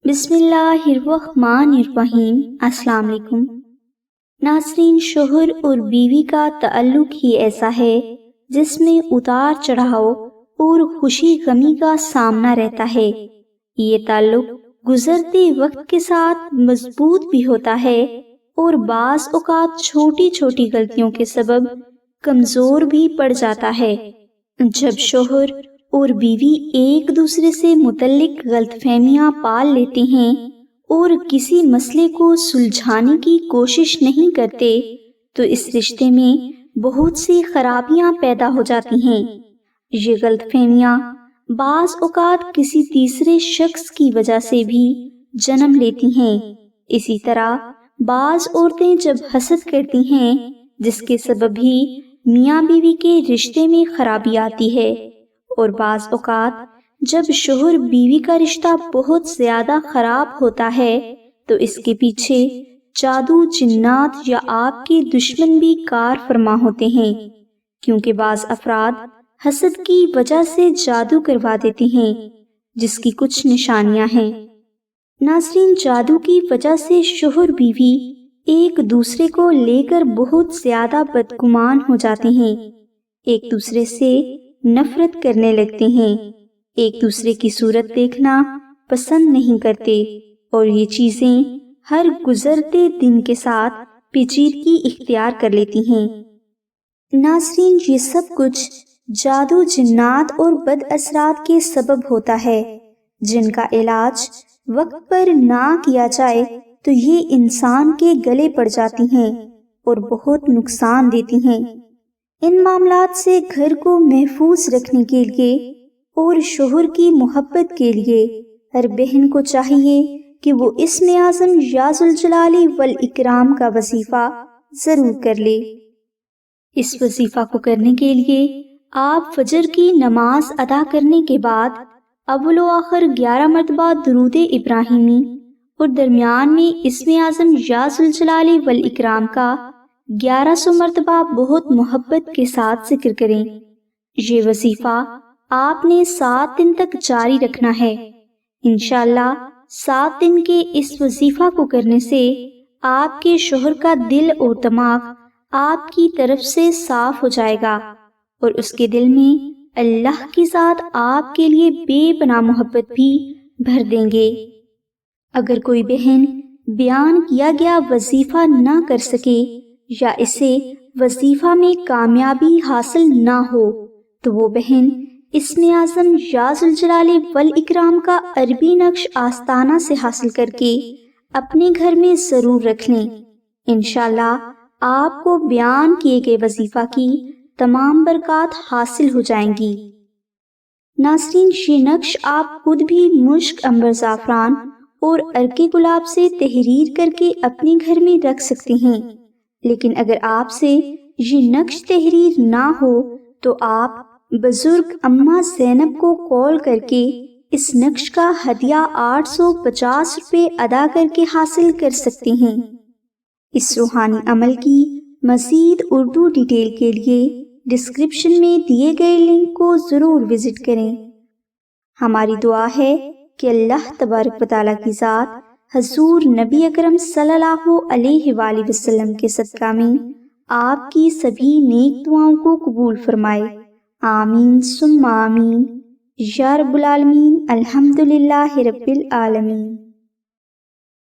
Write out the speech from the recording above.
بسم اللہ الرحمن الرحیم۔ السلام علیکم ناظرین، شوہر اور بیوی کا تعلق ہی ایسا ہے جس میں اتار چڑھاؤ اور خوشی غمی کا سامنا رہتا ہے۔ یہ تعلق گزرتے وقت کے ساتھ مضبوط بھی ہوتا ہے اور بعض اوقات چھوٹی چھوٹی غلطیوں کے سبب کمزور بھی پڑ جاتا ہے۔ جب شوہر اور بیوی ایک دوسرے سے متعلق غلط فہمیاں پال لیتے ہیں اور کسی مسئلے کو سلجھانے کی کوشش نہیں کرتے تو اس رشتے میں بہت سی خرابیاں پیدا ہو جاتی ہیں۔ یہ غلط فہمیاں بعض اوقات کسی تیسرے شخص کی وجہ سے بھی جنم لیتی ہیں۔ اسی طرح بعض عورتیں جب حسد کرتی ہیں جس کے سبب بھی میاں بیوی کے رشتے میں خرابی آتی ہے، اور بعض اوقات جب شوہر بیوی کا رشتہ بہت زیادہ خراب ہوتا ہے تو اس کے پیچھے جادو، جنات یا آپ کے دشمن بھی کار فرما ہوتے ہیں، کیونکہ بعض افراد حسد کی وجہ سے جادو کروا دیتے ہیں جس کی کچھ نشانیاں ہیں۔ ناظرین، جادو کی وجہ سے شوہر بیوی ایک دوسرے کو لے کر بہت زیادہ بدگمان ہو جاتے ہیں، ایک دوسرے سے نفرت کرنے لگتے ہیں، ایک دوسرے کی صورت دیکھنا پسند نہیں کرتے، اور یہ چیزیں ہر گزرتے دن کے ساتھ پیچیدگی اختیار کر لیتی ہیں۔ ناظرین، یہ سب کچھ جادو، جنات اور بد اثرات کے سبب ہوتا ہے، جن کا علاج وقت پر نہ کیا جائے تو یہ انسان کے گلے پڑ جاتی ہیں اور بہت نقصان دیتی ہیں۔ ان معاملات سے گھر کو محفوظ رکھنے کے لیے اور شوہر کی محبت کے لیے ہر بہن کو چاہیے کہ وہ اسم اعظم یا ذل جلالی وال اکرام کا وظیفہ ضرور کر لے۔ اس وظیفہ کو کرنے کے لیے آپ فجر کی نماز ادا کرنے کے بعد اول و آخر 11 مرتبہ درود ابراہیمی اور درمیان میں اسم اعظم یا ذل جلالی وال اکرام کا 1100 مرتبہ بہت محبت کے ساتھ ذکر کریں۔ یہ وظیفہ آپ نے 7 دن تک جاری رکھنا ہے۔ انشاءاللہ 7 دن کے اس وظیفہ کو کرنے سے آپ کے شوہر کا دل اور دماغ آپ کی طرف سے صاف ہو جائے گا اور اس کے دل میں اللہ کی ذات آپ کے لیے بے پناہ محبت بھی بھر دیں گے۔ اگر کوئی بہن بیان کیا گیا وظیفہ نہ کر سکے یا اسے وظیفہ میں کامیابی حاصل نہ ہو تو وہ بہن اسم اعظم یا ذل جلالی وال اکرام کا عربی نقش آستانہ سے حاصل کر کے اپنے گھر میں ضرور رکھ لیں۔ انشاءاللہ آپ کو بیان کیے گئے وظیفہ کی تمام برکات حاصل ہو جائیں گی۔ ناظرین، یہ نقش آپ خود بھی مشک، عنبر، زعفران اور عرق گلاب سے تحریر کر کے اپنے گھر میں رکھ سکتے ہیں، لیکن اگر آپ سے یہ نقش تحریر نہ ہو تو آپ بزرگ اما زینب کو کال کر کے اس نقش کا ہدیہ 850 روپے ادا کر کے حاصل کر سکتے ہیں۔ اس روحانی عمل کی مزید اردو ڈیٹیل کے لیے ڈسکرپشن میں دیے گئے لنک کو ضرور وزٹ کریں۔ ہماری دعا ہے کہ اللہ تبارک و تعالیٰ کی ذات حضور نبی اکرم صلی اللہ علیہ وآلہ وسلم کے صدقہ میں آپ کی سبھی نیک دعاؤں کو قبول فرمائے۔ آمین ثم آمین یا رب العالمین۔ الحمدللہ رب العالمین۔